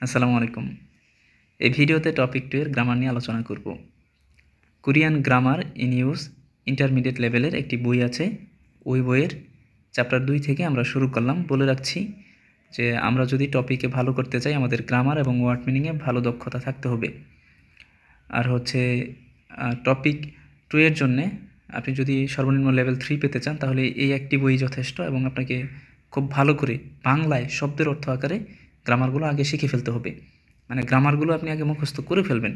আসসালামু আলাইকুম। এই ভিডিওতে টপিক 2 এর গ্রামার নিয়ে আলোচনা করব। Korean grammar in use intermediate লেভেলের একটি বই আছে। ওই বইয়ের চ্যাপ্টার 2 থেকে আমরা শুরু করলাম। বলে রাখছি যে আমরা যদি টপিকে ভালো করতে চাই আমাদের গ্রামার এবং ওয়ার্ড মিনিংয়ে ভালো দক্ষতা থাকতে হবে। আর হচ্ছে টপিক 2 এর জন্য আপনি যদি সর্বনিম্ন লেভেল 3 পেতে চান তাহলে এই একটি বই যথেষ্ট এবং আপনাকে খুব ভালো করে বাংলায় শব্দের অর্থ আকারে গ্রামারগুলো আগে শিখে ফেলতে হবে। মানে গ্রামারগুলো আপনি আগে মুখস্থ করে ফেলবেন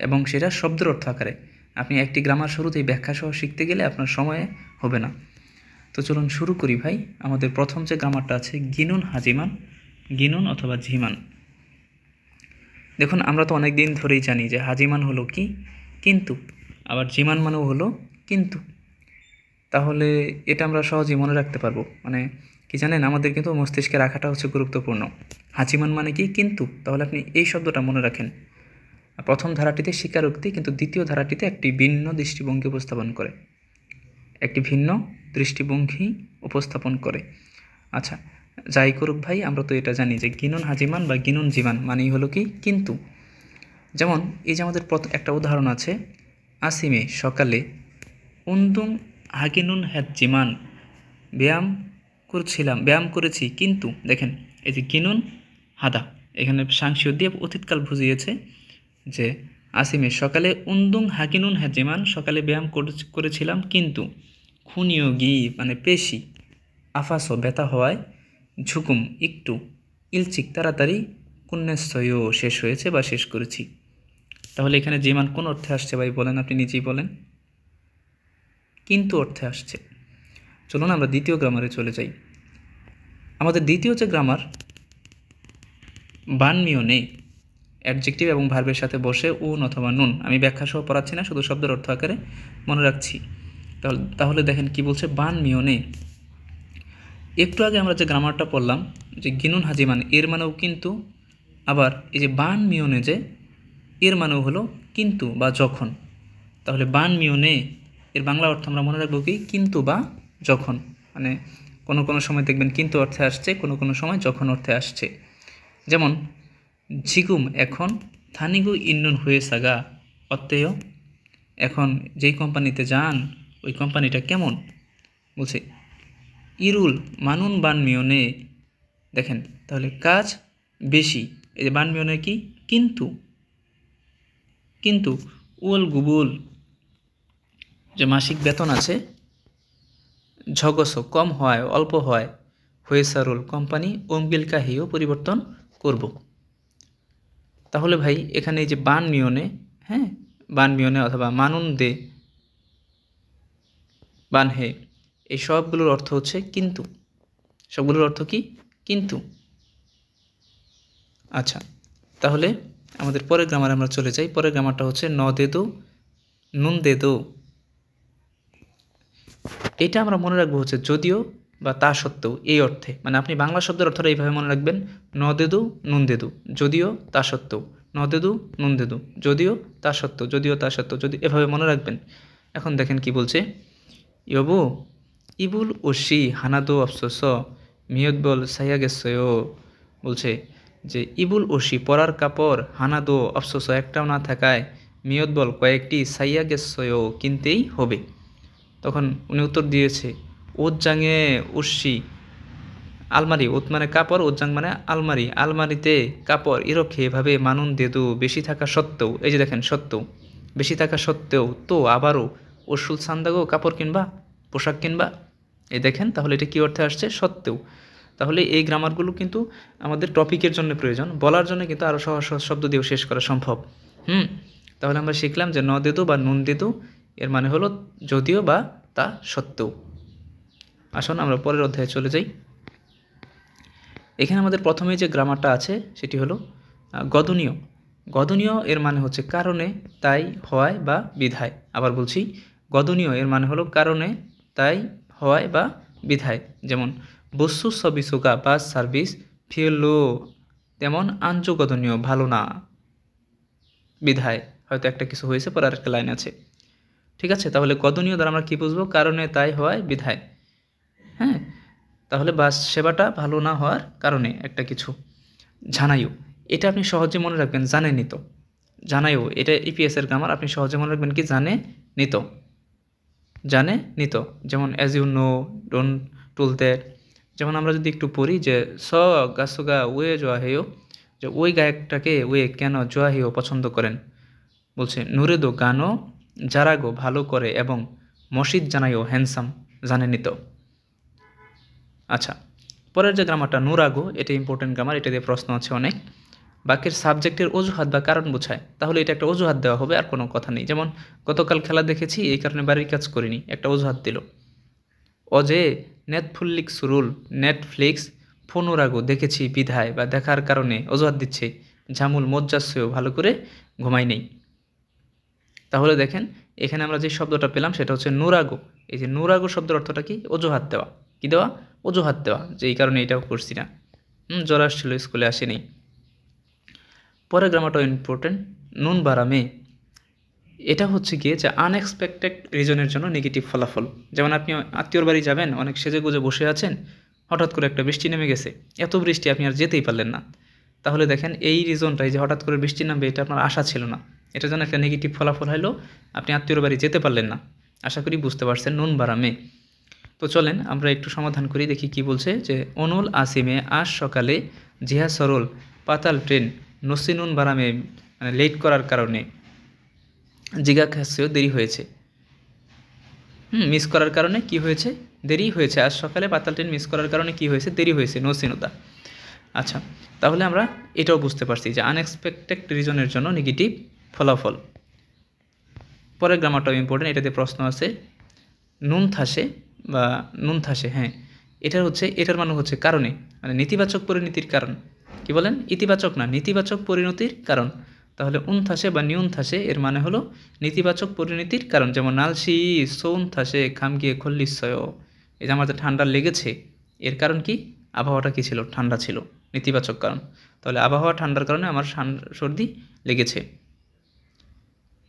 এবং সেটা শব্দের অর্থ আকারে। আপনি একটি গ্রামার শুরুতেই ব্যাখ্যা সহ শিখতে গেলে আপনার সময়ে হবে না। তো চলুন শুরু করি ভাই। আমাদের প্রথম যে গ্রামারটা আছে গিনুন হাজিমান, গিনুন অথবা ঝিমান। দেখুন আমরা তো অনেক দিন ধরেই জানি যে হাজিমান হলো কি কিন্তু, আবার ঝিমান মানেও হলো কিন্তু। তাহলে এটা আমরা সহজেই মনে রাখতে পারবো। মানে কি জানেন, আমাদের কিন্তু মস্তিষ্কে রাখাটা হচ্ছে গুরুত্বপূর্ণ। হাজিমান মানে কি কিন্তু, তাহলে আপনি এই শব্দটা মনে রাখেন। প্রথম ধারাটিতে স্বীকারোক্তি, কিন্তু দ্বিতীয় ধারাটিতে একটি ভিন্ন দৃষ্টিভঙ্গি উপস্থাপন করে, একটি ভিন্ন দৃষ্টিভঙ্গি উপস্থাপন করে। আচ্ছা, যাই করুক ভাই, আমরা তো এটা জানি যে গিনুন হাজিমান বা গিনুন জিমান মানেই হলো কি কিন্তু। যেমন এই যে আমাদের একটা উদাহরণ আছে, আসিমে সকালে উন্দুং হাগিনুন হ্যাত জিমান, ব্যায়াম করেছি কিন্তু। দেখেন এই যে গিনুন হাদা, এখানে সাংশীয় দিয়ে অতীতকাল বুঝিয়েছে যে আসিমে সকালে উন্দুং হাগিনুন হ্যাত জিমান, সকালে ব্যায়াম করেছিলাম কিন্তু। খুনিও গি মানে পেশি, আফাসো ব্যথা হওয়ায়, ঝুকুম একটু, ইলচিক তাড়াতাড়ি, কুন্নেশ্বয় শেষ হয়েছে বা শেষ করেছি। তাহলে এখানে জিমান কোন অর্থে আসছে ভাই বলেন, আপনি নিজেই বলেন। কিন্তু অর্থে আসছে। চলুন আমরা দ্বিতীয় গ্রামারে চলে যাই। আমাদের দ্বিতীয় যে গ্রামার বানমিয়নে, অ্যাডজেক্টিভ এবং ভার্বের সাথে বসে উন অথবা নুন। আমি ব্যাখ্যা সহ পড়াচ্ছি না, শুধু শব্দের অর্থ আকারে মনে রাখছি। তাহলে দেখেন কি বলছে, বানমিয়নে। একটু আগে আমরা যে গ্রামারটা পড়লাম যে গিনুন হাজিমান, এর মানেও কিন্তু। আবার এই যে বানমিয়নে, যে এর মানেও হলো কিন্তু বা যখন। তাহলে বানমিয়নে এর বাংলা অর্থ আমরা মনে রাখবো কি কিন্তু বা যখন। মানে কোনো কোনো সময় দেখবেন কিন্তু অর্থে আসছে, কোনো কোনো সময় যখন অর্থে আসছে। যেমন ঝিগুম এখন, থানিগু ইন্নুন হয়ে সাগা অত্যেয়, এখন যেই কোম্পানিতে যান ওই কোম্পানিটা কেমন। বলছে ইরুল মানুন বানমিয়নে। দেখেন তাহলে কাজ বেশি, এই যে বানমিয়নে কি কিন্তু। কিন্তু উল গুবুল, যে মাসিক বেতন আছে, ঝগস কম হয় অল্প হয়, হয়েসারুল কোম্পানি ওমবিলকাহিও পরিবর্তন করব। তাহলে ভাই এখানে এই যে বানমিয়নে, বানমিয়নে অথবা মানুন দে, বানহে, এই সবগুলোর অর্থ হচ্ছে কিন্তু। সবগুলোর অর্থ কি কিন্তু। আচ্ছা, তাহলে আমাদের পরের গ্রামারে আমরা চলে যাই। পরের গ্রামারটা হচ্ছে ন দে দো নুন দে দো। এটা আমরা মনে রাখবো হচ্ছে যদিও বা তা সত্ত্বেও, এই অর্থে। মানে আপনি বাংলা শব্দের অর্থটা এইভাবে মনে রাখবেন, ন দে দো নুন দে দো, যদিও তা সত্ত্বেও, ন দে দো নুন দে দো, যদিও তা সত্ত্বেও, যদিও তা সত্ত্বেও, যদি এভাবে মনে রাখবেন। এখন দেখেন কি বলছে, ইয়বু ইবুল ওশি হানাদো আফসোস মিয়তবল সাইয়াগেসয়। বলছে যে ইবুল ওশি পরার কাপড়, হানাদো আফসোস একটাও না থাকায়, মিয়তবল কয়েকটি সাইয়াগেসয় কিনতেই হবে। তখন উনি উত্তর দিয়েছে ওজ্জাঙে উর্শি, আলমারি, ওত মানে কাপড়, ওজ্জাং মানে আলমারি, আলমারিতে কাপড় ইরক্ষে এভাবে মানুন দেদু, বেশি থাকা সত্ত্বেও। এই যে দেখেন সত্ত্বেও, বেশি থাকা সত্ত্বেও, তো আবারও ওষুল সান্দাগো কাপড় কিনবা, পোশাক কিনবা। এই দেখেন তাহলে এটা কী অর্থে আসছে, সত্ত্বেও। তাহলে এই গ্রামারগুলো কিন্তু আমাদের টপিকের জন্য প্রয়োজন, বলার জন্য কিন্তু আরও সহজ সহজ শব্দ দিয়েও শেষ করা সম্ভব। তাহলে আমরা শিখলাম যে ন দেদু বা নুন দেদু এর মানে হলো যদিও বা তা সত্ত্বেও। আসুন আমরা পরের অধ্যায়ে চলে যাই। এখানে আমাদের প্রথমে যে গ্রামারটা আছে সেটি হলো গদনীয়। গদনীয় এর মানে হচ্ছে কারণে, তাই, হওয়ায় বা বিধায়। আবার বলছি, গদনীয় এর মানে হলো কারণে, তাই, হওয়ায় বা বিধায়। যেমন বস্তু সবিসুকা বা সার্ভিস ফিয়েলো, তেমন আঞ্জু গদনীয় ভালো না, বিধায় হয়তো একটা কিছু হয়েছে, পরে আরেকটা লাইন আছে। ঠিক আছে, তাহলে গদনীয় দ্বারা আমরা কী বুঝবো, কারণে, তাই, হওয়ায়, বিধায়। তাহলে বাস সেবাটা ভালো না হওয়ার কারণে একটা কিছু। ঝানায়ু, এটা আপনি সহজে মনে রাখবেন, জানে নিত, জানাইও, এটা ইপিএসের গ্রামার, আপনি সহজে মনে রাখবেন কি, জানে নিত, জানে নিত। যেমন as you know, don't tool that. যেমন আমরা যদি একটু পড়ি যে স গাছুগা ওয়ে জোয়া হেও, যে ওই গায়কটাকে ওয়ে কেন জোয়া হেও পছন্দ করেন, বলছে নুরেদো গানও জারাগো ভালো করে এবং মসজিদ জানাইও হ্যান্ডসাম, জানে নিত। আচ্ছা, পরের যে গ্রামারটা নুরাগো, এটা ইম্পর্টেন্ট গ্রামার, এটা দিয়ে প্রশ্ন আছে অনেক। বাক্যের সাবজেক্টের অজুহাত বা কারণ বোঝায়, তাহলে এটা একটা অজুহাত দেওয়া হবে, আর কোনো কথা নেই। যেমন গতকাল খেলা দেখেছি, এই কারণে বাড়ির কাজ করিনি, একটা অজুহাত দিল। অজে নেটফ্লিক্স ফোনুরাগো দেখেছি বিধায় বা দেখার কারণে অজুহাত দিচ্ছে, ঝামুল মজ্জাসেও ভালো করে ঘুমাই নেই। তাহলে দেখেন এখানে আমরা যে শব্দটা পেলাম সেটা হচ্ছে নুরাগো। এই যে নুরাগো শব্দের অর্থটা কি, অজুহাত দেওয়া। কি দেওয়া? অজুহাত দেওয়া, যে এই কারণে এটাও করছি না, জ্বর আসছিল, স্কুলে আসেনি। পরের গ্রামারটাও ইম্পর্টেন্ট, নুন বারামে, এটা হচ্ছে গিয়ে যে আনএক্সপেক্টেড রিজনের জন্য নেগেটিভ ফলাফল। যেমন আপনি আত্মীয়র বাড়ি যাবেন, অনেক সেজে গুজে বসে আছেন, হঠাৎ করে একটা বৃষ্টি নেমে গেছে, এত বৃষ্টি আপনি আর যেতেই পারলেন না। তাহলে দেখেন এই রিজনটাই, যে হঠাৎ করে বৃষ্টি নামবে, এটা আপনার আশা ছিল না, এটার জন্য একটা নেগেটিভ ফলাফল হলো, আপনি আত্মীয়র বাড়ি যেতে পারলেন না। আশা করি বুঝতে পারছেন, নুন বারামে। তো চলেন আমরা একটু সমাধান করি, দেখি কি বলছে। যে অনুল আসিমে আজ সকালে জিহা সরল পাতাল ট্রেন নসিনুন বারামে, মানে লেট করার কারণে জিগা খাসেও দেরি হয়েছে। মিস করার কারণে কি হয়েছে, দেরি হয়েছে। আজ সকালে পাতাল ট্রেন মিস করার কারণে কি হয়েছে, দেরি হয়েছে, নসিনুদা। আচ্ছা, তাহলে আমরা এটাও বুঝতে পারছি যে আনএক্সপেক্টেড রিজনের জন্য নেগেটিভ ফলাফল। পরের গ্রামারটাও ইম্পর্টেন্ট, এটাতে প্রশ্ন আছে। নুন থাসে বা নুন থাসে, হ্যাঁ, এটার মানে হচ্ছে কারণে, মানে নেতিবাচক পরিণতির কারণ। কি বলেন? ইতিবাচক না, নেতিবাচক পরিণতির কারণ। তাহলে উনথাসে বা নিউনথাসে এর মানে হলো নেতিবাচক পরিণতির কারণ। যেমন নালসি সৌনথাসে খাম গিয়ে খল্লিসয়, এই যে আমার যে ঠান্ডা লেগেছে, এর কারণ কি? আবহাওয়াটা কী ছিল? ঠান্ডা ছিল, নেতিবাচক কারণ। তাহলে আবহাওয়া ঠান্ডার কারণে আমার সর্দি লেগেছে।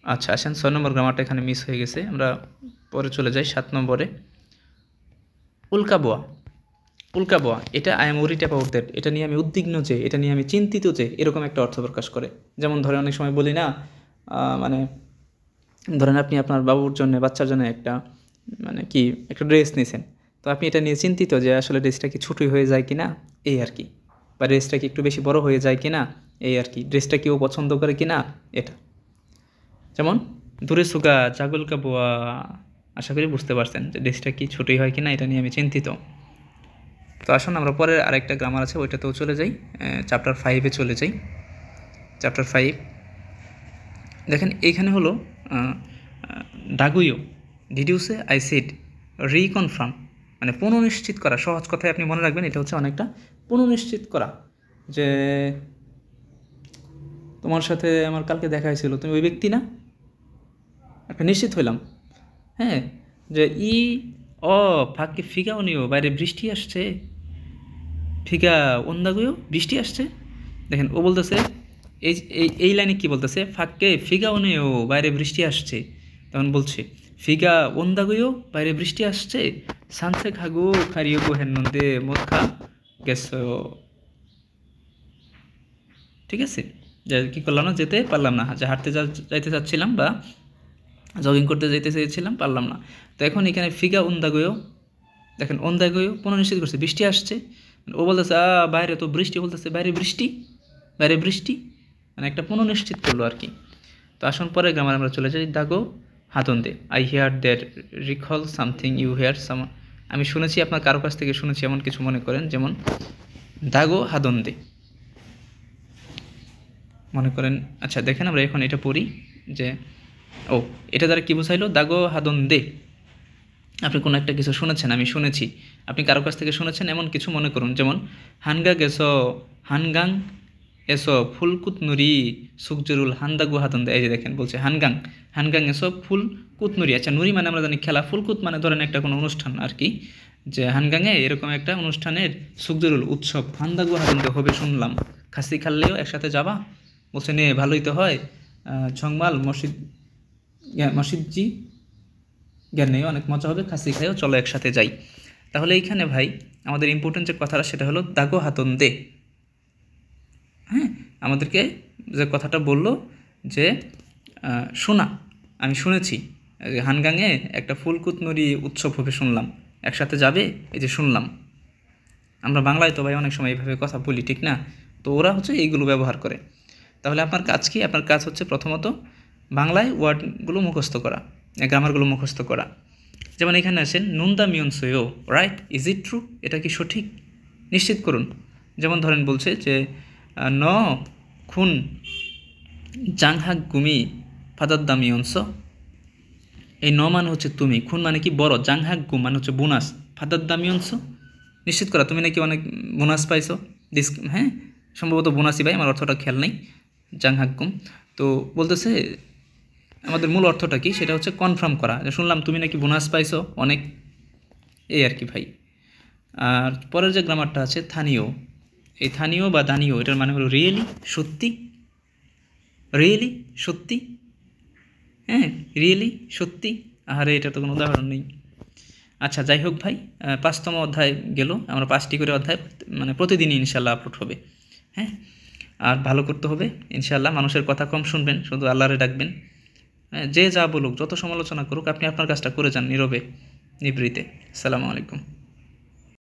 আচ্ছা, আসেন 6 নম্বর গ্রামারটা এখানে মিস হয়ে গেছে, আমরা পরে চলে যাই 7 নম্বরে। উল্কাবোয়া, উল্কাবোয়া, এটা I am worried about that, এটা নিয়ে আমি উদ্বিগ্ন যে, এটা নিয়ে আমি চিন্তিত যে, এরকম একটা অর্থ প্রকাশ করে। যেমন ধরেন অনেক সময় বলি না, মানে ধরেন আপনি আপনার বাবুর জন্য, বাচ্চার জন্য একটা মানে কি একটা ড্রেস নিয়েছেন, তো আপনি এটা নিয়ে চিন্তিত যে আসলে ড্রেসটা কি ছোটোই হয়ে যায় কি না, এই আর কি, বা ড্রেসটা কি একটু বেশি বড় হয়ে যায় কি না, এই আর কি, ড্রেসটা কেউ পছন্দ করে কি না, এটা। যেমন দূরে সুগা জাগলকা বোয়া, আশা করি বুঝতে পারছেন যে ড্রেসটা কি ছোটোই হয় কি না, এটা নিয়ে আমি চিন্তিত। তো আসুন আমরা পরের আরেকটা গ্রামার আছে, ওইটাতেও চলে যাই, চ্যাপ্টার 5-এ চলে যাই। চ্যাপ্টার 5 দেখেন, এইখানে হলো ডাগুইও ডিডিউসে আই সেড রিকনফার্ম, মানে পুনঃনিশ্চিত করা। সহজ কথায় আপনি মনে রাখবেন, এটা হচ্ছে অনেকটা পুনঃনিশ্চিত করা, যে তোমার সাথে আমার কালকে দেখা হয়েছিল, তুমি ওই ব্যক্তি না, একটা নিশ্চিত হইলাম। হ্যাঁ, যে ফাঁকে ফিগাও নিও, বাইরে বৃষ্টি আসছে, ফিগা ওন্দাগুইও, বৃষ্টি আসছে। দেখেন ও বলতেছে, এই লাইনে কি বলতেছে, ফাঁকে ফিগাও নিও, বাইরে বৃষ্টি আসছে। তখন বলছে ফিগা ওন্দাগুইও, বাইরে বৃষ্টি আসছে, সানসে খাগো খারিও গো হেনন্দে মদ খা গেছ। ঠিক আছে, যে কী করলাম না, যেতে পারলাম না, যে হাঁটতে যাইতে চাচ্ছিলাম বা জগিং করতে যাইতে চেয়েছিলাম, পারলাম না। তো এখন এখানে ফিগা ওন্দাগুইও, দেখেন ওন্দাগুইও পুনঃনিশ্চিত করছে, বৃষ্টি আসছে। ও বলতেছে বাইরে তো বৃষ্টি, বলতেছে বাইরে বৃষ্টি, বাইরে বৃষ্টি, মানে একটা পুনঃনিশ্চিত করলো আর কি। তো আসুন পরে গ্রামার আমরা চলে যাই। দাগো হাতন্দে, I hear that recall something you hear some, আমি শুনেছি, আপনার কারো কাছ থেকে শুনেছি এমন কিছু মনে করেন। যেমন দাগো হাদন্দে, মনে করেন। আচ্ছা দেখেন আমরা এখন এটা পড়ি, যে এটা দ্বারা কী বোঝাইলো, দাগো হাদন্দে, আপনি কোনো একটা কিছু শুনেছেন, আমি শুনেছি, আপনি কারো কাছ থেকে শুনেছেন এমন কিছু মনে করুন। যেমন হানগা গেছো হানগাং এসো ফুলকুত নুরি সুকজরুল হান্দাগু হাতন্দে, এই যে দেখেন বলছে হানগাং, হানগাং এসো ফুলকুত নুরি। আচ্ছা, নুরি মানে আমরা জানি খেলা, ফুলকুত মানে ধরেন একটা কোনো অনুষ্ঠান আর কি, যে হানগাংয়ে এরকম একটা অনুষ্ঠানের সুকজরুল উৎসব, হান্দাগু হাতন্দে হবে শুনলাম, খাসি খাললেও একসাথে যাবা, বলছে নে ভালোই তো হয়, ঝংমাল মসজিদজি জ্ঞান নেই, অনেক মজা হবে, খাসি খাইও, চলো একসাথে যাই। তাহলে এইখানে ভাই আমাদের ইম্পর্টেন্ট যে কথাটা সেটা হলো দাগো হাতন দে। হ্যাঁ, আমাদেরকে যে কথাটা বলল যে শোনা, আমি শুনেছি হানগাংয়ে একটা ফুলকুতনুরি উৎসব হবে শুনলাম, একসাথে যাবে, এই যে শুনলাম। আমরা বাংলায় তো ভাই অনেক সময় এইভাবে কথা বলি, ঠিক না? তো ওরা হচ্ছে এইগুলো ব্যবহার করে। তাহলে আপনার কাজ কি? আপনার কাজ হচ্ছে প্রথমত বাংলায় ওয়ার্ডগুলো মুখস্থ করা, গ্রামারগুলো মুখস্থ করা। যেমন এখানে আসেন নুন্দা মিয়ন সোয়ো, রাইট, ইজ ইট ট্রু, এটা কি সঠিক, নিশ্চিত করুন। যেমন ধরেন বলছে যে ন খুন জাংহাক গুমি ফাদাদ্দা মিয়নস, এই ন মানে হচ্ছে তুমি, খুন মানে কি বড়, জাংহাক গুম মানে হচ্ছে বোনাস, ফাদাদ্দা মিয়নস নিশ্চিত করা, তুমি নাকি অনেক বোনাস পাইছো, হ্যাঁ সম্ভবত বোনাসই ভাই, আমার অর্থটা খেয়াল নেই, জাংহাক গুম। তো বলতেছে আমাদের মূল অর্থটা কি, সেটা হচ্ছে কনফার্ম করা, যে শুনলাম তুমি নাকি বোনাস পাইছো অনেক, এই আর কি ভাই। আর পরের যে গ্রামারটা আছে স্থানীয়, এই স্থানীয় বা দানীয়, এটার মানে হলো রিয়েলি, সত্যি, রিয়েলি সত্যি, হ্যাঁ রিয়েলি সত্যি। আরে এটা তো কোনো উদাহরণ নেই। আচ্ছা যাই হোক ভাই, 5তম অধ্যায় গেল, আমরা 5টি করে অধ্যায় মানে প্রতিদিনই ইনশাল্লাহ আপলোড হবে, হ্যাঁ। আর ভালো করতে হবে ইনশাল্লাহ, মানুষের কথা কম শুনবেন, শুধু আল্লাহরে ডাকবেন, হ্যাঁ। যে যা বলুক, যত সমালোচনা করুক, আপনি আপনার কাজটা করে যান নীরবে নিভৃতে। আসসালামু আলাইকুম।